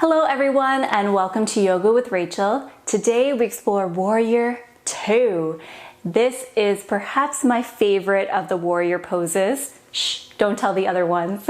Hello everyone and welcome to Yoga with Rachel. Today we explore Warrior II. This is perhaps my favorite of the warrior poses. Shh, don't tell the other ones.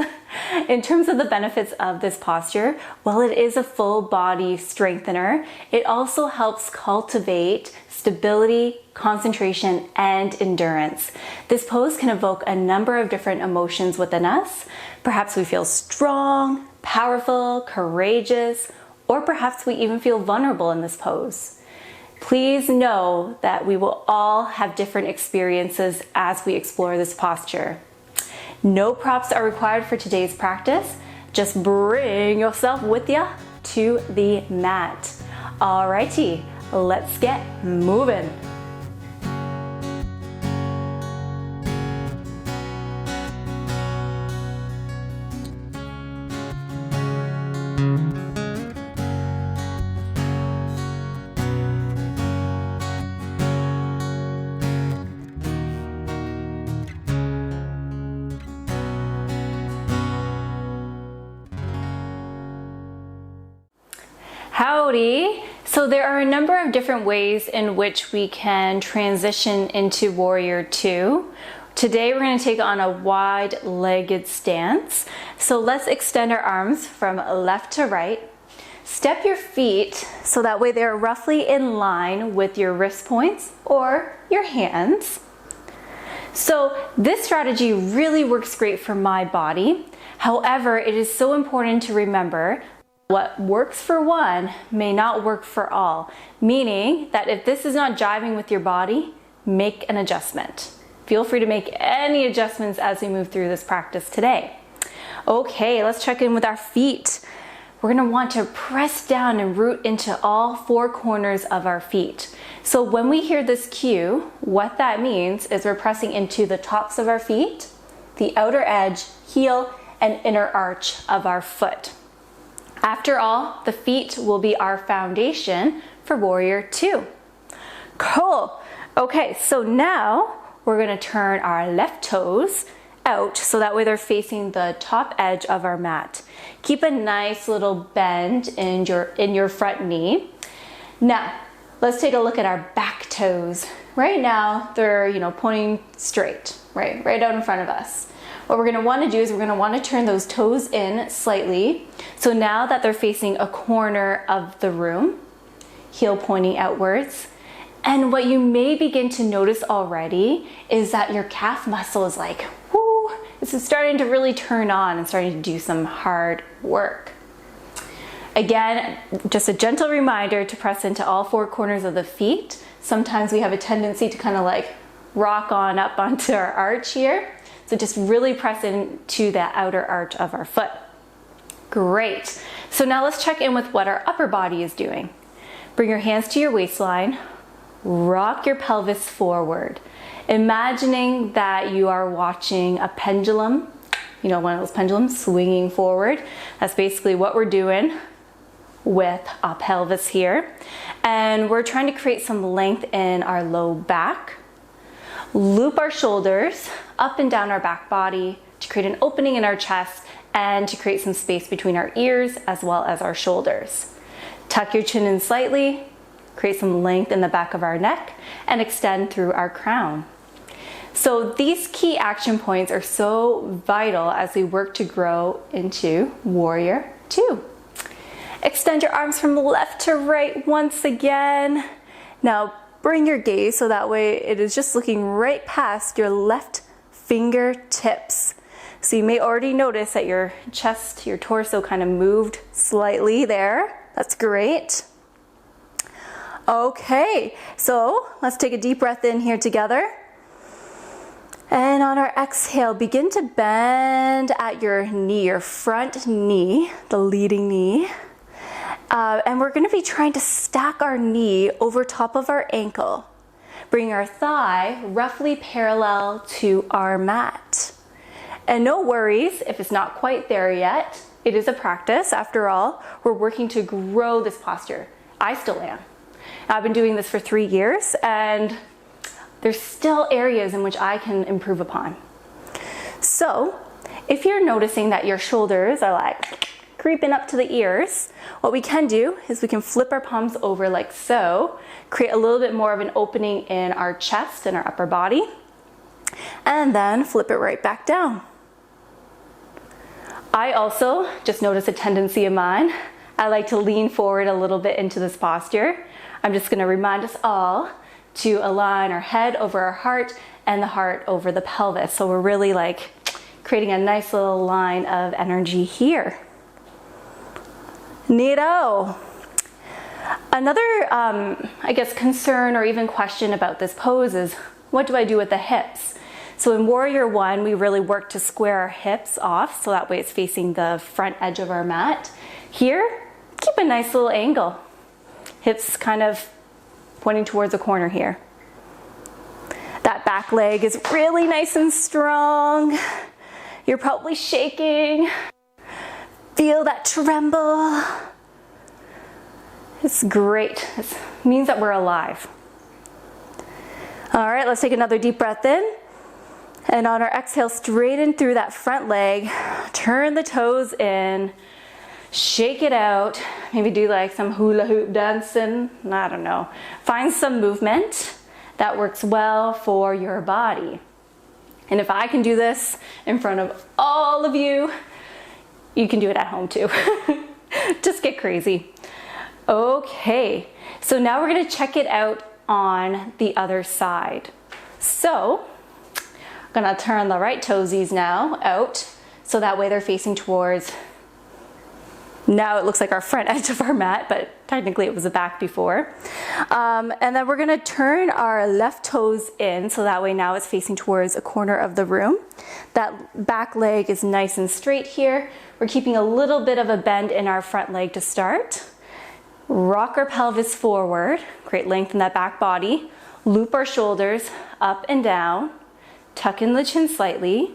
In terms of the benefits of this posture, while it is a full body strengthener, it also helps cultivate stability, concentration, and endurance. This pose can evoke a number of different emotions within us. Perhaps we feel strong, powerful, courageous, or perhaps we even feel vulnerable in this pose. Please know that we will all have different experiences as we explore this posture. No props are required for today's practice. Just bring yourself with you to the mat. Alrighty, let's get moving. Howdy! So there are a number of different ways in which we can transition into Warrior II. Today we're going to take on a wide-legged stance. So let's extend our arms from left to right. Step your feet so that way they're roughly in line with your wrist points or your hands. So this strategy really works great for my body. However, it is so important to remember what works for one may not work for all, meaning that if this is not jiving with your body, make an adjustment. Feel free to make any adjustments as we move through this practice today. Okay, let's check in with our feet. We're going to want to press down and root into all four corners of our feet. So when we hear this cue, what that means is we're pressing into the tops of our feet, the outer edge, heel, and inner arch of our foot. After all, the feet will be our foundation for Warrior II. Cool. Okay, so now we're going to turn our left toes out so that way they're facing the top edge of our mat. Keep a nice little bend in your front knee. Now, let's take a look at our back toes. Right now, they're, pointing straight, right out in front of us. What we're going to want to do is we're going to want to turn those toes in slightly. So now that they're facing a corner of the room, heel pointing outwards. And what you may begin to notice already is that your calf muscle is like, whoo, this is starting to really turn on and starting to do some hard work. Again, just a gentle reminder to press into all four corners of the feet. Sometimes we have a tendency to kind of like rock on up onto our arch here. So just really press into the outer arch of our foot. Great. So now let's check in with what our upper body is doing. Bring your hands to your waistline. Rock your pelvis forward. Imagining that you are watching a pendulum, one of those pendulums swinging forward. That's basically what we're doing with our pelvis here. And we're trying to create some length in our low back. Loop our shoulders up and down our back body to create an opening in our chest and to create some space between our ears as well as our shoulders. Tuck your chin in slightly, create some length in the back of our neck, and extend through our crown. So these key action points are so vital as we work to grow into Warrior II. Extend your arms from left to right once again. Now, bring your gaze so that way it is just looking right past your left fingertips. So you may already notice that your chest, your torso kind of moved slightly there. That's great. Okay, so let's take a deep breath in here together. And on our exhale, begin to bend at your knee, your front knee, the leading knee. And we're going to be trying to stack our knee over top of our ankle. Bring our thigh roughly parallel to our mat. And no worries if it's not quite there yet. It is a practice. After all, we're working to grow this posture. I still am. I've been doing this for 3 years and there's still areas in which I can improve upon. So if you're noticing that your shoulders are like creeping up to the ears, what we can do is we can flip our palms over like so, create a little bit more of an opening in our chest and our upper body, and then flip it right back down. I also just noticed a tendency of mine. I like to lean forward a little bit into this posture. I'm just going to remind us all to align our head over our heart and the heart over the pelvis. So we're really like creating a nice little line of energy here. Neato. Another, I guess, concern or even question about this pose is, what do I do with the hips? So in Warrior One, we really work to square our hips off, so that way it's facing the front edge of our mat. Here, keep a nice little angle. Hips kind of pointing towards a corner here. That back leg is really nice and strong. You're probably shaking. Feel that tremble. It's great. It means that we're alive. All right, let's take another deep breath in. And on our exhale, straighten through that front leg. Turn the toes in. Shake it out. Maybe do like some hula hoop dancing. I don't know. Find some movement that works well for your body. And if I can do this in front of all of you, you can do it at home too. Just get crazy. Okay, so now we're gonna check it out on the other side. So, I'm gonna turn the right toesies now out, so that way they're facing towards, now it looks like our front edge of our mat, but technically it was the back before. And then we're gonna turn our left toes in, so that way now it's facing towards a corner of the room. That back leg is nice and straight here. We're keeping a little bit of a bend in our front leg to start. Rock our pelvis forward, create length in that back body. Loop our shoulders up and down. Tuck in the chin slightly.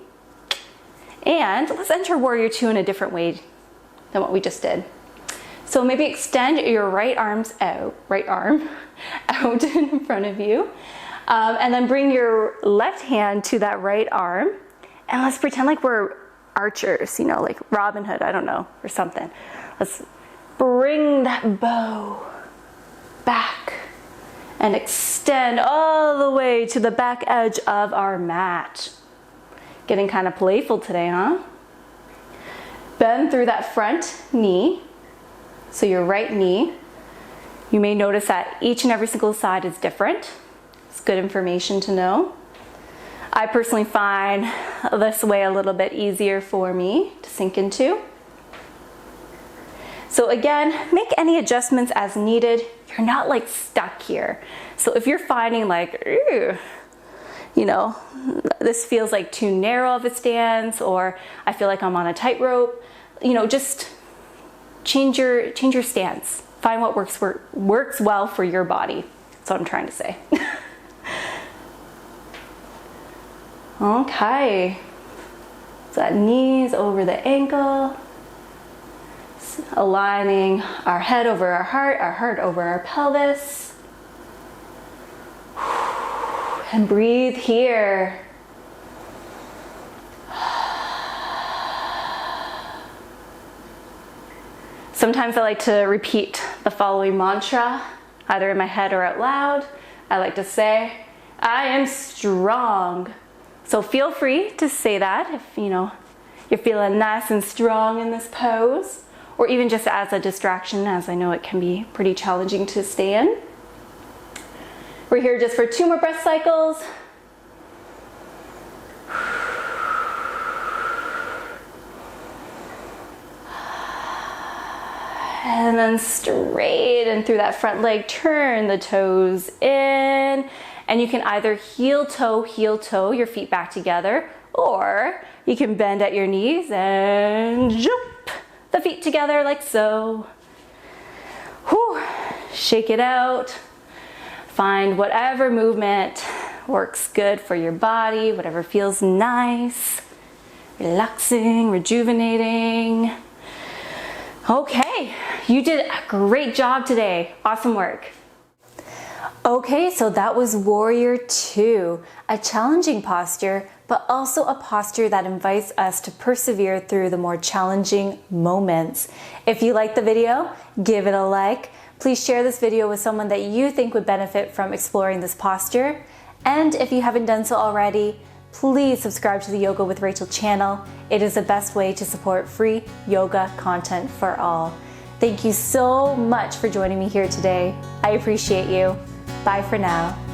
And let's enter Warrior Two in a different way than what we just did. So maybe extend your right arm out in front of you. And then bring your left hand to that right arm. And let's pretend like we're archers, you know, like Robin Hood, I don't know, or something. Let's bring that bow back and extend all the way to the back edge of our mat. Getting kind of playful today, huh? Bend through that front knee. So your right knee, you may notice that each and every single side is different. It's good information to know. I personally find this way a little bit easier for me to sink into. So again, make any adjustments as needed. You're not like stuck here. So if you're finding like, you know, this feels like too narrow of a stance, or I feel like I'm on a tightrope, you know, just change your stance. Find what works well for your body. That's what I'm trying to say. Okay. So that knees over the ankle. Aligning our head over our heart over our pelvis. And breathe here. Sometimes I like to repeat the following mantra, either in my head or out loud. I like to say, I am strong. So feel free to say that if you know you're feeling nice and strong in this pose, or even just as a distraction, as I know it can be pretty challenging to stay in. We're here just for 2 more breath cycles. And then straighten through that front leg, turn the toes in, and you can either heel toe, your feet back together, or you can bend at your knees and jump the feet together like so. Whew. Shake it out. Find whatever movement works good for your body, whatever feels nice, relaxing, rejuvenating. Okay, you did a great job today. Awesome work. Okay, so that was Warrior II, a challenging posture, but also a posture that invites us to persevere through the more challenging moments. If you liked the video, give it a like. Please share this video with someone that you think would benefit from exploring this posture. And if you haven't done so already, please subscribe to the Yoga with Rachel channel. It is the best way to support free yoga content for all. Thank you so much for joining me here today. I appreciate you. Bye for now.